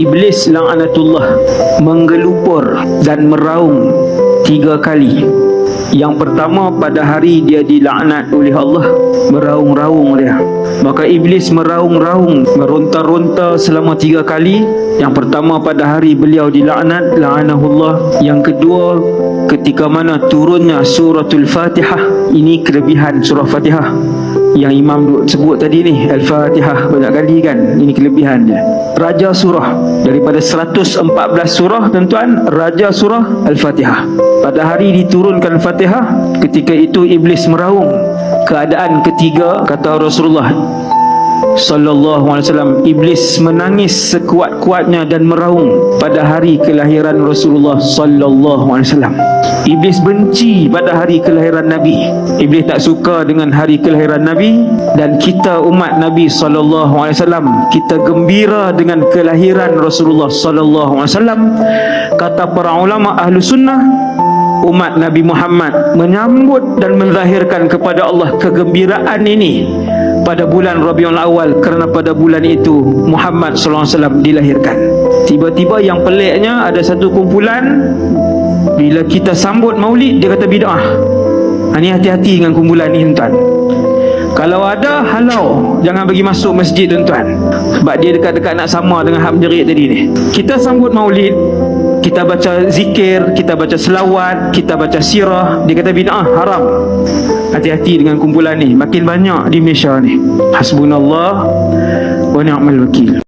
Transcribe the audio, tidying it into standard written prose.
Iblis la'anatullah menggelupur dan meraung 3 kali. Yang pertama, pada hari dia dilaknat oleh Allah, meraung-raung dia. Maka iblis meraung-raung, meronta-ronta selama 3 kali. Yang pertama pada hari beliau dilaknat, la'anahullah. Yang kedua, ketika mana turunnya suratul Fatihah. Ini kelebihan surah Fatihah yang Imam duk sebut tadi ni, Al-Fatihah banyak kali kan. Ini kelebihan dia. Raja surah daripada 114 surah tuan-tuan, raja surah Al-Fatihah. Pada hari diturunkan Fatihah, ketika itu iblis meraung. Keadaan ketiga, kata Rasulullah sallallahu alaihi wasallam, iblis menangis sekuat-kuatnya dan meraung pada hari kelahiran Rasulullah sallallahu alaihi wasallam. Iblis benci pada hari kelahiran Nabi. Iblis tak suka dengan hari kelahiran Nabi, dan kita umat Nabi sallallahu alaihi wasallam, kita gembira dengan kelahiran Rasulullah sallallahu alaihi wasallam. Kata para ulama ahlu sunnah, umat Nabi Muhammad menyambut dan menzahirkan kepada Allah kegembiraan ini pada bulan Rabiul Awal, kerana pada bulan itu Muhammad sallallahu alaihi wasallam dilahirkan. Tiba-tiba yang peliknya, ada satu kumpulan bila kita sambut maulid dia kata bid'ah. Ini hati-hati dengan kumpulan ni tuan. Kalau ada, halau, jangan bagi masuk masjid tuan. Sebab dia dekat-dekat nak sama dengan hak menjerit tadi ni. Kita sambut maulid, kita baca zikir, kita baca selawat, kita baca sirah, dia kata bid'ah, haram. Hati-hati dengan kumpulan ni, makin banyak di Malaysia ni. Hasbunallah wa ni'mal wakil.